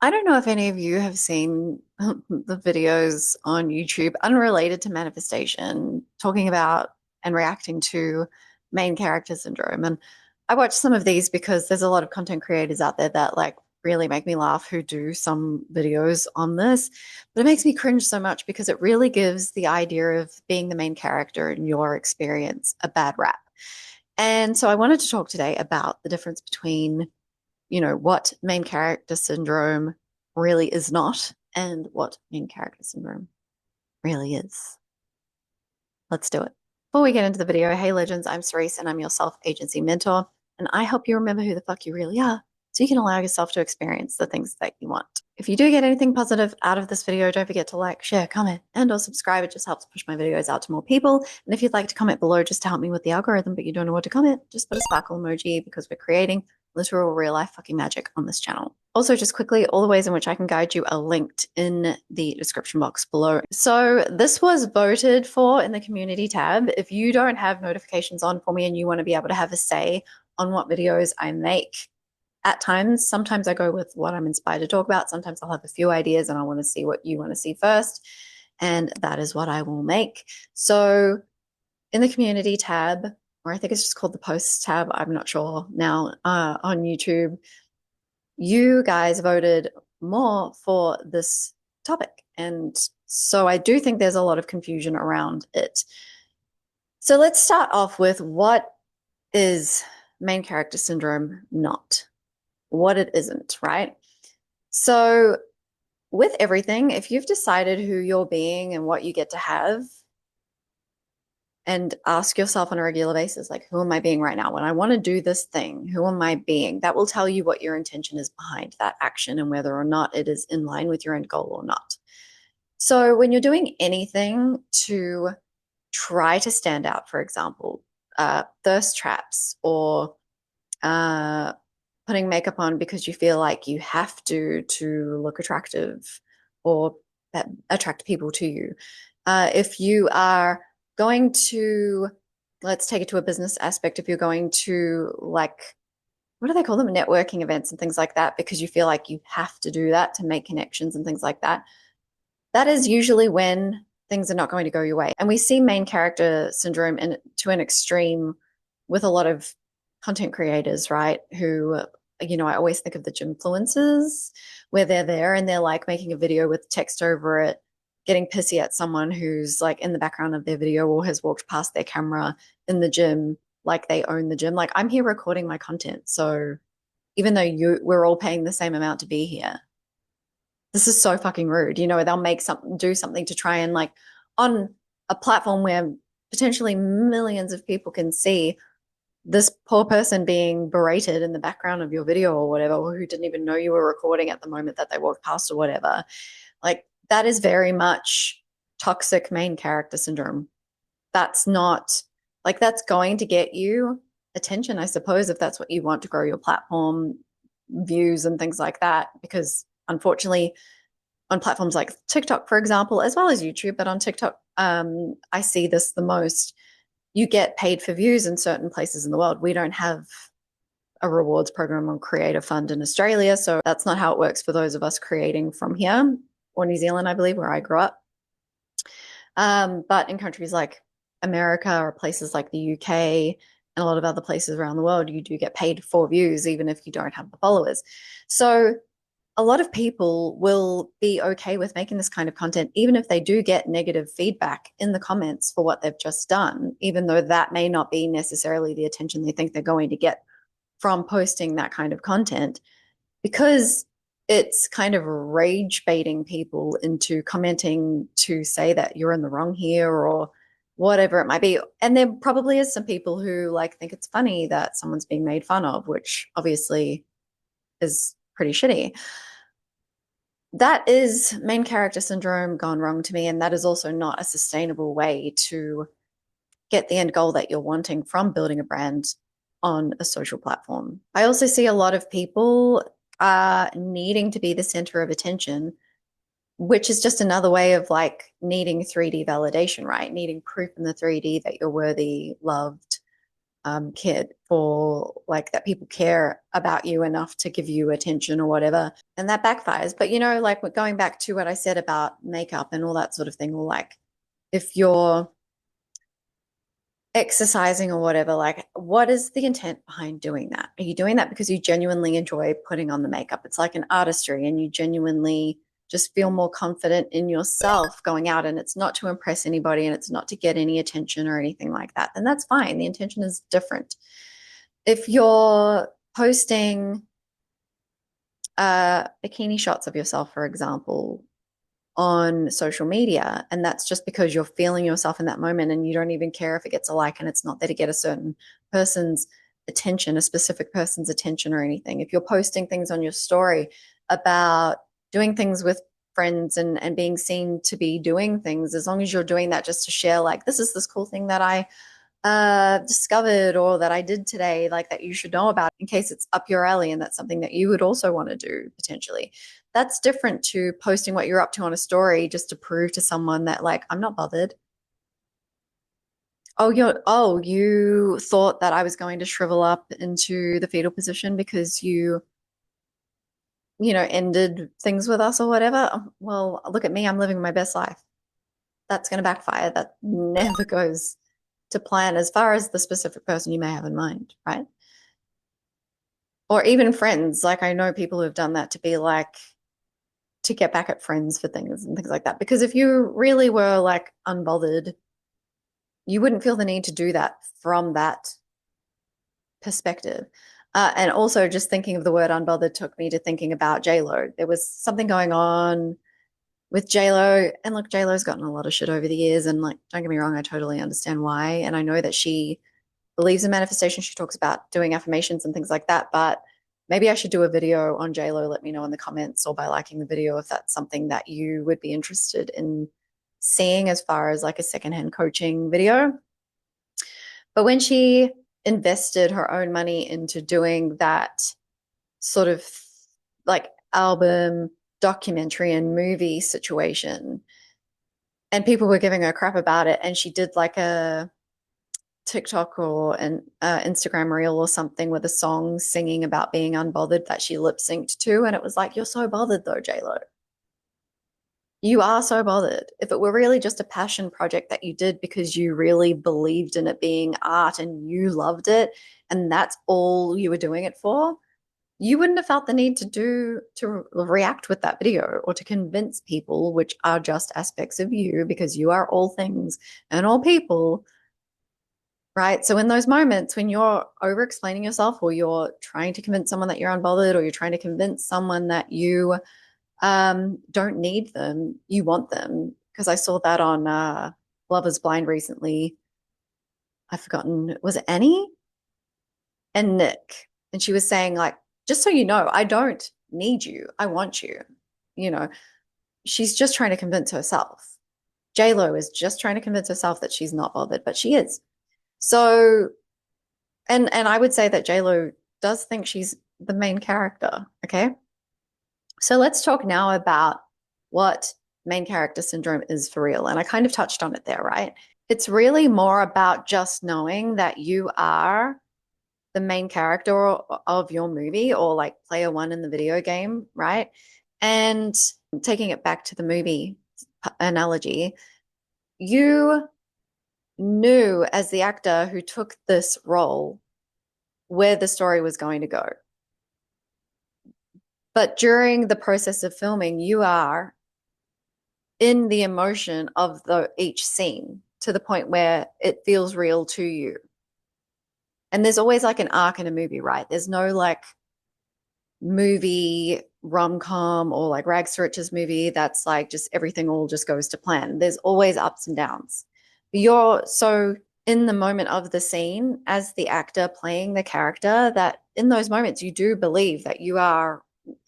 I don't know if any of you have seen the videos on YouTube unrelated to manifestation, talking about and reacting to main character syndrome. And I watch some of these because there's a lot of content creators out there that like really make me laugh who do some videos on this. But it makes me cringe so much because it really gives the idea of being the main character in your experience a bad rap. And so I wanted to talk today about the difference between what main character syndrome really is not and what main character syndrome really is. Let's do it. Before we get into the video, hey legends, I'm Cerise and I'm your self-agency mentor, and I help you remember who the fuck you really are so you can allow yourself to experience the things that you want. If you do get anything positive out of this video, don't forget to like, share, comment, and or subscribe. It just helps push my videos out to more people. And if you'd like to comment below just to help me with the algorithm, but you don't know what to comment, just put a sparkle emoji because we're creating literal real life fucking magic on this channel. Also, just quickly, all the ways in which I can guide you are linked in the description box below. So this was voted for in the community tab. If you don't have notifications on for me and you want to be able to have a say on what videos I make, at times, sometimes I go with what I'm inspired to talk about. Sometimes I'll have a few ideas and I want to see what you want to see first. And that is what I will make. So in the community tab, or I think it's just called the posts tab, I'm not sure now, on YouTube, you guys voted more for this topic. And so I do think there's a lot of confusion around it. So let's start off with what is main character syndrome not? What it isn't, right? So with everything, if you've decided who you're being and what you get to have, and ask yourself on a regular basis, like, who am I being right now? When I want to do this thing, who am I being? That will tell you what your intention is behind that action and whether or not it is in line with your end goal or not. So when you're doing anything to try to stand out, for example, thirst traps or putting makeup on because you feel like you have to look attractive or that attract people to you. If you are going to, let's take it to a business aspect, if you're going to like, what do they call them? Networking events and things like that, because you feel like you have to do that to make connections and things like that. That is usually when things are not going to go your way. And we see main character syndrome to an extreme with a lot of content creators, right? Who, I always think of the gym influencers where they're there and they're like making a video with text over it, getting pissy at someone who's like in the background of their video or has walked past their camera in the gym, like they own the gym. Like I'm here recording my content. So even though we're all paying the same amount to be here, this is so fucking rude. They'll do something to try and like on a platform where potentially millions of people can see this poor person being berated in the background of your video or whatever, or who didn't even know you were recording at the moment that they walked past or whatever. Like that is very much toxic main character syndrome. That's not like that's going to get you attention, I suppose, if that's what you want to grow your platform, views and things like that. Because unfortunately, on platforms like TikTok, for example, as well as YouTube, but on TikTok, I see this the most. You get paid for views in certain places in the world. We don't have a rewards program on Creator Fund in Australia, so that's not how it works for those of us creating from here or New Zealand, I believe, where I grew up. But in countries like America or places like the UK and a lot of other places around the world, you do get paid for views, even if you don't have the followers. So a lot of people will be okay with making this kind of content, even if they do get negative feedback in the comments for what they've just done, even though that may not be necessarily the attention they think they're going to get from posting that kind of content, because it's kind of rage baiting people into commenting to say that you're in the wrong here or whatever it might be. And there probably is some people who like think it's funny that someone's being made fun of, which obviously is pretty shitty. That is main character syndrome gone wrong to me. And that is also not a sustainable way to get the end goal that you're wanting from building a brand on a social platform. I also see a lot of people needing to be the center of attention, which is just another way of like needing 3D validation, right? Needing proof in the 3D that you're worthy, loved, kid for like that people care about you enough to give you attention or whatever. And that backfires. But, you know, like going back to what I said about makeup and all that sort of thing, or like if you're exercising or whatever, like what is the intent behind doing that? Are you doing that because you genuinely enjoy putting on the makeup? It's like an artistry and you genuinely just feel more confident in yourself going out, and it's not to impress anybody and it's not to get any attention or anything like that, then that's fine. The intention is different. If you're posting bikini shots of yourself, for example, on social media, and that's just because you're feeling yourself in that moment and you don't even care if it gets a like, and it's not there to get a certain person's attention, a specific person's attention or anything. If you're posting things on your story about doing things with friends and being seen to be doing things, as long as you're doing that just to share, like, this cool thing that I discovered or that I did today, like that you should know about in case it's up your alley and that's something that you would also want to do potentially. That's different to posting what you're up to on a story just to prove to someone that, like, I'm not bothered. You thought that I was going to shrivel up into the fetal position because you know, ended things with us or whatever. Well, look at me, I'm living my best life. That's going to backfire. That never goes to plan as far as the specific person you may have in mind, right? Or even friends. Like I know people who have done that to be like, to get back at friends for things and things like that. Because if you really were like unbothered, you wouldn't feel the need to do that from that perspective. And also, just thinking of the word unbothered took me to thinking about J-Lo. There was something going on with J-Lo, and look, J-Lo's gotten a lot of shit over the years, and like, don't get me wrong, I totally understand why. And I know that she believes in manifestation. She talks about doing affirmations and things like that. But maybe I should do a video on JLo. Let me know in the comments or by liking the video if that's something that you would be interested in seeing as far as like a secondhand coaching video. But when she invested her own money into doing that sort of like album, documentary, and movie situation, and people were giving her crap about it, and she did like a TikTok or an Instagram reel or something with a song singing about being unbothered that she lip synced to. And it was like, you're so bothered though, JLo. You are so bothered. If it were really just a passion project that you did because you really believed in it being art and you loved it, and that's all you were doing it for, you wouldn't have felt the need to react with that video or to convince people, which are just aspects of you because you are all things and all people, right? So in those moments when you're over explaining yourself or you're trying to convince someone that you're unbothered or you're trying to convince someone that you don't need them, you want them. Because I saw that on Love is Blind recently. I've forgotten, was it Annie and Nick? And she was saying, like, just so you know, I don't need you. I want you. You know, she's just trying to convince herself. J-Lo is just trying to convince herself that she's not bothered, but she is. So, and I would say that JLo does think she's the main character. Okay. So let's talk now about what main character syndrome is for real. And I kind of touched on it there, right? It's really more about just knowing that you are the main character of your movie or like player one in the video game, right? And taking it back to the movie analogy, you knew as the actor who took this role where the story was going to go. But during the process of filming, you are in the emotion of each scene to the point where it feels real to you. And there's always like an arc in a movie, right? There's no like movie rom-com or like rags to riches movie that's like just everything all just goes to plan. There's always ups and downs. You're so in the moment of the scene as the actor playing the character that in those moments you do believe that you are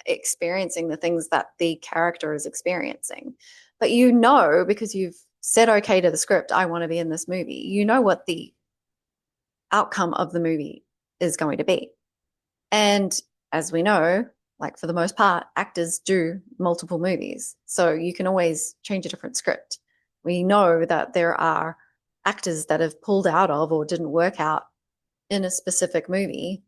experiencing the things that the character is experiencing. But you know, because you've said okay to the script, I want to be in this movie, you know what the outcome of the movie is going to be. And as we know, like for the most part, actors do multiple movies. So you can always change a different script. We know that there are actors that have pulled out of or didn't work out in a specific movie.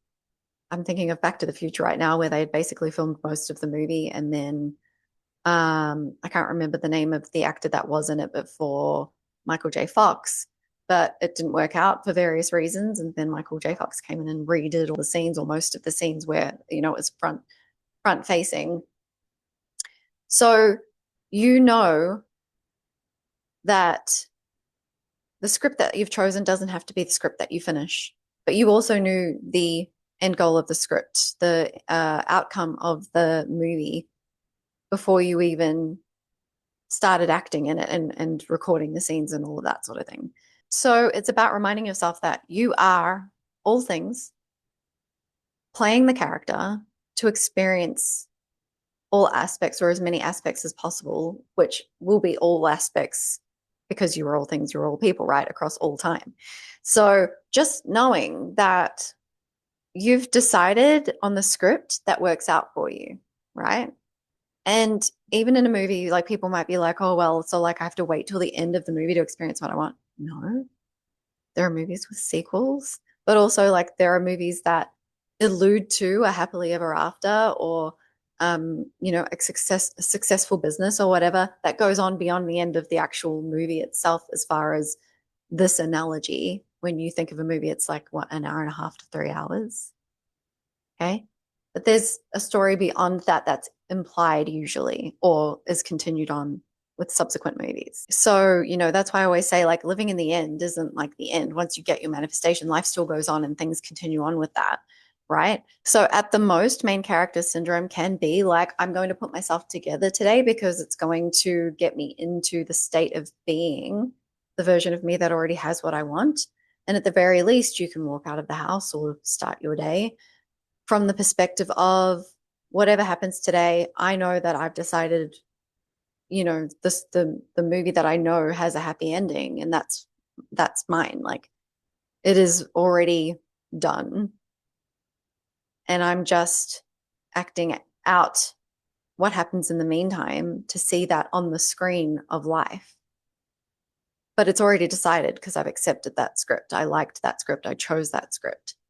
I'm thinking of Back to the Future right now, where they had basically filmed most of the movie, and then I can't remember the name of the actor that was in it, but for Michael J. Fox, but it didn't work out for various reasons. And then Michael J. Fox came in and redid all the scenes, or most of the scenes where, you know, it was front facing. So you know that the script that you've chosen doesn't have to be the script that you finish, but you also knew the end goal of the script, the outcome of the movie before you even started acting in it and recording the scenes and all of that sort of thing. So it's about reminding yourself that you are all things, playing the character to experience all aspects or as many aspects as possible, which will be all aspects because you are all things, you're all people, right? Across all time. So just knowing that you've decided on the script that works out for you, right? And even in a movie, like people might be like, oh, well, so like I have to wait till the end of the movie to experience what I want. No, there are movies with sequels, but also like there are movies that allude to a happily ever after or you know, a successful business or whatever that goes on beyond the end of the actual movie itself. As far as this analogy, when you think of a movie, it's like what, an hour and a half to 3 hours. Okay. But there's a story beyond that that's implied usually or is continued on with subsequent movies. So, you know, that's why I always say like living in the end isn't like the end. Once you get your manifestation, life still goes on and things continue on with that. Right. So at the most, main character syndrome can be like, I'm going to put myself together today because it's going to get me into the state of being the version of me that already has what I want. And at the very least, you can walk out of the house or start your day from the perspective of whatever happens today. I know that I've decided, you know, the movie that I know has a happy ending, and that's mine. Like it is already done. And I'm just acting out what happens in the meantime to see that on the screen of life. But it's already decided because I've accepted that script. I liked that script. I chose that script.